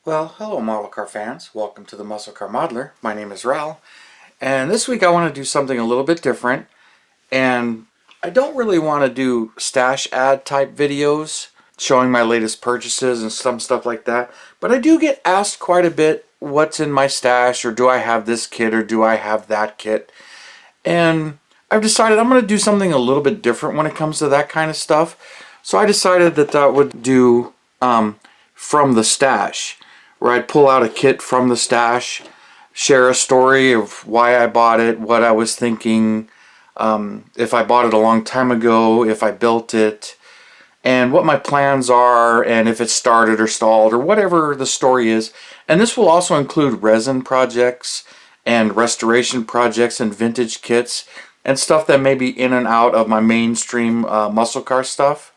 Well, hello model car fans. Welcome to the Muscle Car Modeler. My name is Ral, and this week I want to do something a little bit different. And I don't really want to do stash ad type videos showing my latest purchases and some stuff like that, but I do get asked quite a bit what's in my stash, or do I have this kit, or do I have that kit. And I've decided I'm going to do something a little bit different when it comes to that kind of stuff. So I decided that I would do from the stash, where I'd pull out a kit from the stash, share a story of why I bought it, what I was thinking, if I bought it a long time ago, if I built it, and what my plans are, and if it started or stalled, or whatever the story is. And this will also include resin projects and restoration projects and vintage kits and stuff that may be in and out of my mainstream muscle car stuff.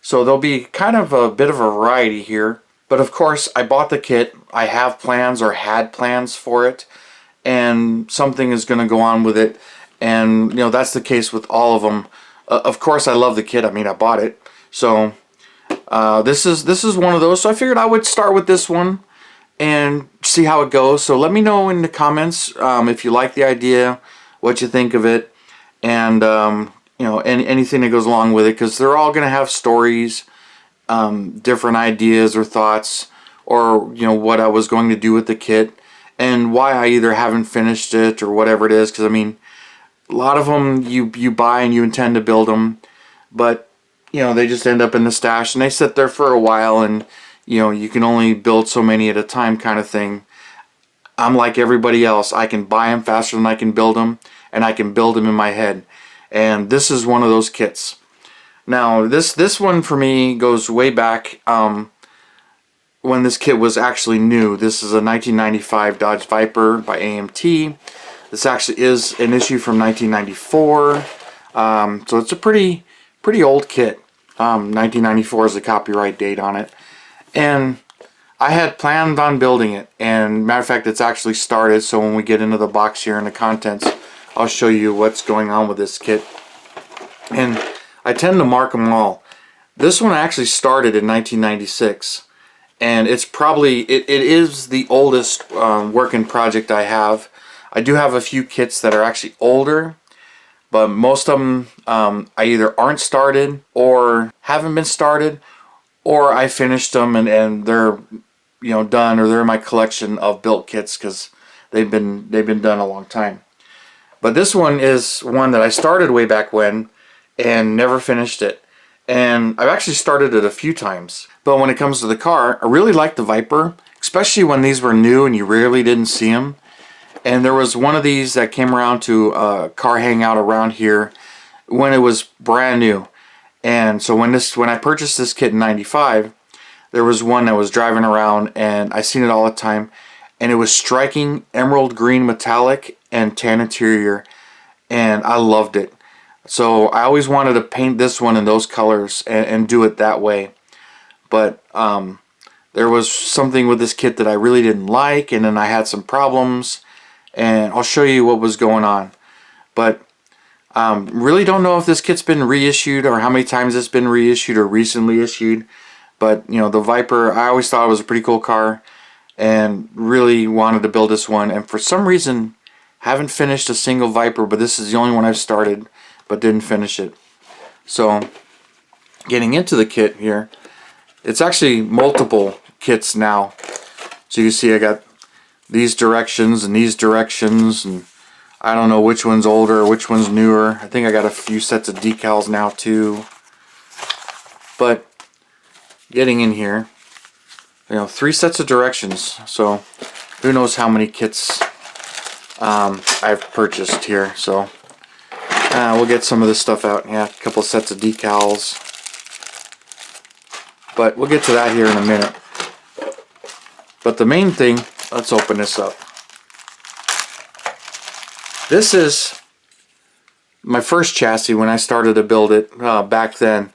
So there'll be kind of a bit of a variety here. But of course, I bought the kit, I have plans or had plans for it, and something is going to go on with it. And, you know, that's the case with all of them. Of course, I love the kit. I mean, I bought it. So, this is one of those. So I figured I would start with this one and see how it goes. So let me know in the comments if you like the idea, what you think of it, and, you know, anything that goes along with it, because they're all going to have stories, different ideas or thoughts, or you know what I was going to do with the kit and why I either haven't finished it or whatever it is. Because I mean, a lot of them you buy and you intend to build them, but you know, they just end up in the stash and they sit there for a while, and you know, you can only build so many at a time kind of thing. I'm like everybody else. I can buy them faster than I can build them, and I can build them in my head, and this is one of those kits. Now, this one for me goes way back when this kit was actually new. This is a 1995 Dodge Viper by AMT. This actually is an issue from 1994, so it's a pretty old kit. 1994 is the copyright date on it, and I had planned on building it. And matter of fact, it's actually started. So when we get into the box here and the contents, I'll show you what's going on with this kit. And I tend to mark them all. This one actually started in 1996, and it's probably, it is the oldest working project I have. I do have a few kits that are actually older, but most of them I either aren't started or haven't been started, or I finished them and they're, you know, done, or they're in my collection of built kits because they've been done a long time. But this one is one that I started way back when and never finished it. And I've actually started it a few times. But when it comes to the car, I really like the Viper, especially when these were new and you rarely didn't see them. And there was one of these that came around to a car hangout around here when it was brand new. And so when I purchased this kit in 95, there was one that was driving around and I seen it all the time. And it was striking emerald green metallic and tan interior, and I loved it. So I always wanted to paint this one in those colors and do it that way. But there was something with this kit that I really didn't like, and then I had some problems, and I'll show you what was going on. But really don't know if this kit's been reissued or how many times it's been reissued or recently issued. But you know, the Viper, I always thought it was a pretty cool car and really wanted to build this one. And for some reason, haven't finished a single Viper, but this is the only one I've started but didn't finish it. So getting into the kit here, it's actually multiple kits now. So you can see I got these directions and these directions, and I don't know which one's older or which one's newer. I think I got a few sets of decals now too. But getting in here, you know, 3 sets of directions. So who knows how many kits I've purchased here. So we'll get some of this stuff out. Yeah, a couple sets of decals. But we'll get to that here in a minute. But the main thing, let's open this up. This is my first chassis when I started to build it back then.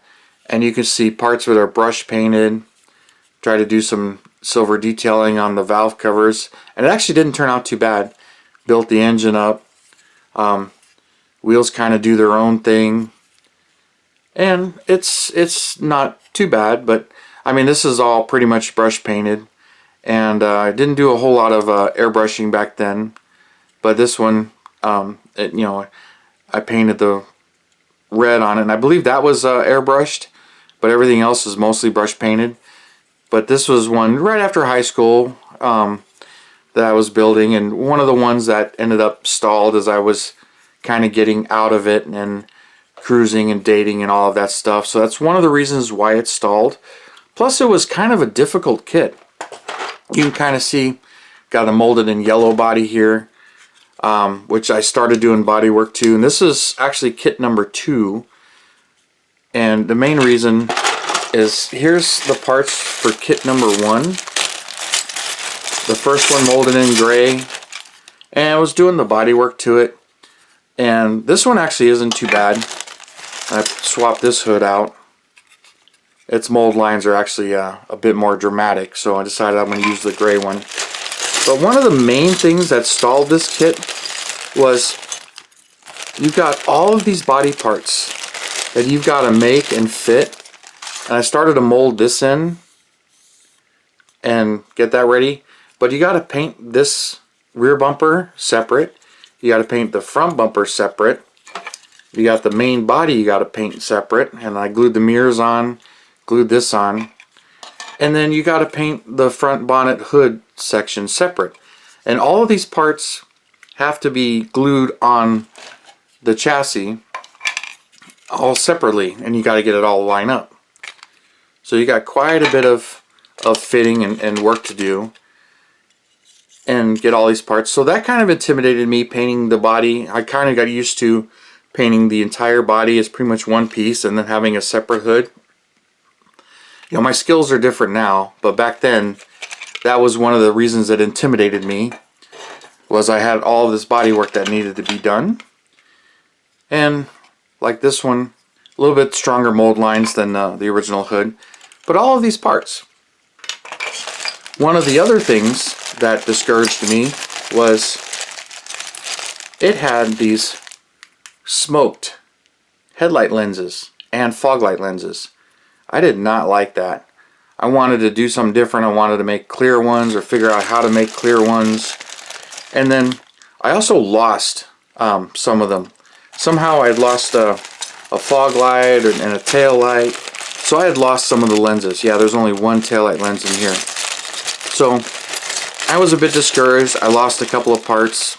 And you can see parts of it are brush painted. Try to do some silver detailing on the valve covers. And it actually didn't turn out too bad. Built the engine up. Wheels kind of do their own thing, and it's not too bad. But I mean, this is all pretty much brush painted, And I didn't do a whole lot of airbrushing back then, but this one, you know, I painted the red on it, and I believe that was airbrushed, but everything else is mostly brush painted. But this was one right after high school that I was building, and one of the ones that ended up stalled as I was kind of getting out of it and cruising and dating and all of that stuff. So that's one of the reasons why it stalled. Plus it was kind of a difficult kit. You can kind of see, got a molded in yellow body here, which I started doing body work to. And this is actually kit number 2. And the main reason is, here's the parts for kit number 1. The first one molded in gray, and I was doing the body work to it. And this one actually isn't too bad. I swapped this hood out. Its mold lines are actually a bit more dramatic, so I decided I'm going to use the gray one. But one of the main things that stalled this kit was you've got all of these body parts that you've got to make and fit. And I started to mold this in and get that ready. But you got to paint this rear bumper separate. You got to paint the front bumper separate. You got the main body you got to paint separate. And I glued the mirrors on, glued this on. And then you got to paint the front bonnet hood section separate. And all of these parts have to be glued on the chassis all separately. And you got to get it all lined up. So you got quite a bit of fitting and work to do. And get all these parts. So that kind of intimidated me, painting the body. I kind of got used to painting the entire body as pretty much one piece and then having a separate hood. You know, my skills are different now, but back then that was one of the reasons that intimidated me, was I had all of this body work that needed to be done. And like this one, a little bit stronger mold lines than the original hood, but all of these parts. One of the other things that discouraged me was it had these smoked headlight lenses and fog light lenses. I did not like that. I wanted to do something different. I wanted to make clear ones or figure out how to make clear ones. And then I also lost some of them. Somehow I had lost a fog light and a tail light. So I had lost some of the lenses. Yeah, there's only one tail light lens in here. So I was a bit discouraged. I lost a couple of parts.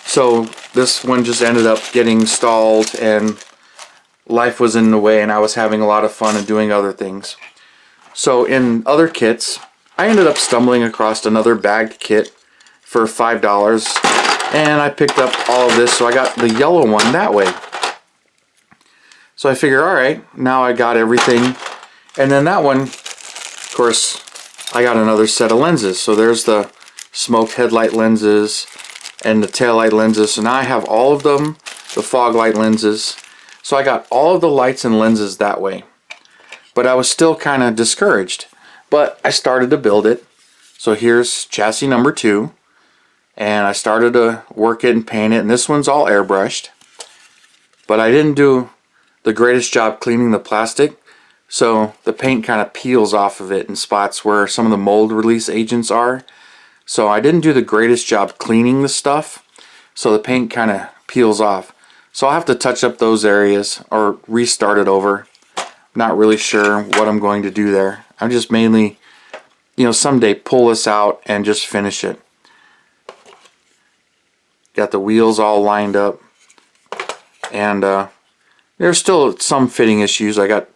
So this one just ended up getting stalled, and life was in the way, and I was having a lot of fun and doing other things. So in other kits, I ended up stumbling across another bagged kit for $5, and I picked up all of this. So I got the yellow one that way. So I figure, alright, now I got everything. And then that one, of course, I got another set of lenses. So there's the smoked headlight lenses and the tail light lenses. So now I have all of them, the fog light lenses. So I got all of the lights and lenses that way. But I was still kind of discouraged. But I started to build it. So here's chassis number 2. And I started to work it and paint it. And this one's all airbrushed. But I didn't do the greatest job cleaning the plastic. So the paint kind of peels off of it in spots where some of the mold release agents are. So I didn't do the greatest job cleaning the stuff. So the paint kind of peels off. So I'll have to touch up those areas or restart it over. Not really sure what I'm going to do there. I'm just mainly, someday pull this out and just finish it. Got the wheels all lined up. And there's still some fitting issues. I got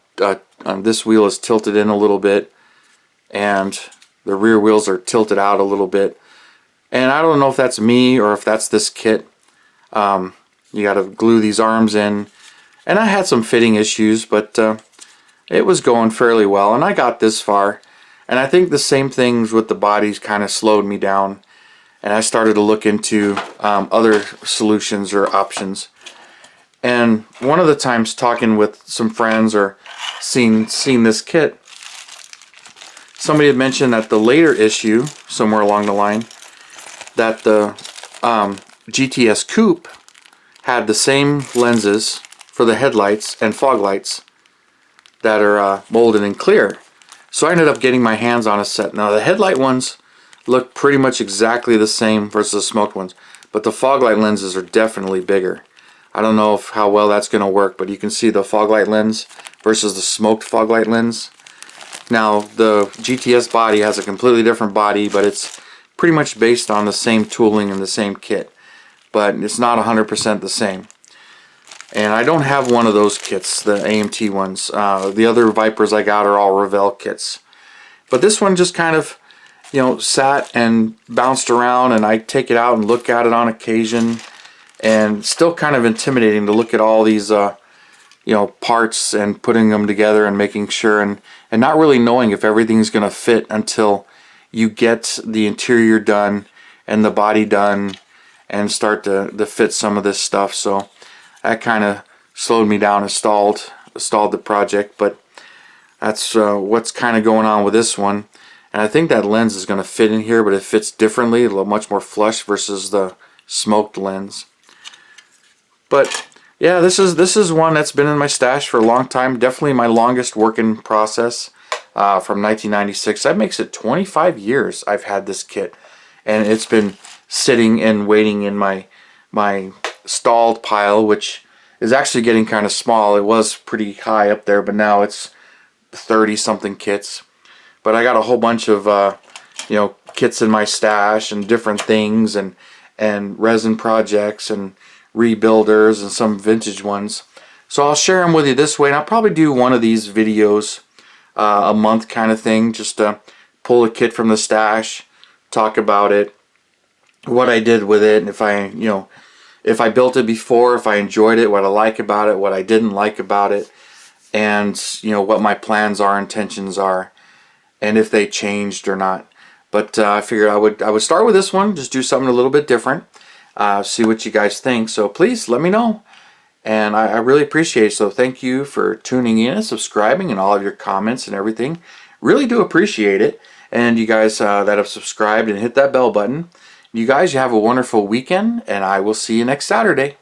this wheel is tilted in a little bit, and the rear wheels are tilted out a little bit. And I don't know if that's me or if that's this kit. You got to glue these arms in. And I had some fitting issues, but it was going fairly well. And I got this far. And I think the same things with the bodies kind of slowed me down. And I started to look into other solutions or options. And one of the times talking with some friends or seeing this kit, somebody had mentioned that the later issue, somewhere along the line, that the GTS Coupe had the same lenses for the headlights and fog lights that are molded in clear. So I ended up getting my hands on a set. Now the headlight ones look pretty much exactly the same versus the smoked ones, but the fog light lenses are definitely bigger. I don't know how well that's going to work, but you can see the fog light lens versus the smoked fog light lens. Now the GTS Body has a completely different body, but it's pretty much based on the same tooling and the same kit, but it's not 100% the same. And I don't have one of those kits, the AMT ones. The other Vipers I got are all Revell kits. But this one just kind of, sat and bounced around, and I take it out and look at it on occasion. And still kind of intimidating to look at all these, parts and putting them together and making sure, and not really knowing if everything's going to fit until you get the interior done and the body done and start to fit some of this stuff. So that kind of slowed me down and stalled the project, but that's what's kind of going on with this one. And I think that lens is going to fit in here, but it fits differently, a little much more flush versus the smoked lens. But yeah, this is one that's been in my stash for a long time. Definitely my longest working process from 1996. That makes it 25 years I've had this kit, and it's been sitting and waiting in my stalled pile, which is actually getting kind of small. It was pretty high up there, but now it's 30 something kits. But I got a whole bunch of kits in my stash and different things, and resin projects and rebuilders and some vintage ones. So I'll share them with you this way, and I'll probably do one of these videos a month kind of thing, just to pull a kit from the stash, talk about it, what I did with it, and if I built it before, if I enjoyed it, what I like about it, what I didn't like about it, and what my plans are, intentions are, and if they changed or not. But I figured I would start with this one, just do something a little bit different, see what you guys think. So please let me know, and I really appreciate it. So thank you for tuning in and subscribing and all of your comments and everything. Really do appreciate it. And you guys that have subscribed and hit that bell button, you guys, you have a wonderful weekend, and I will see you next Saturday.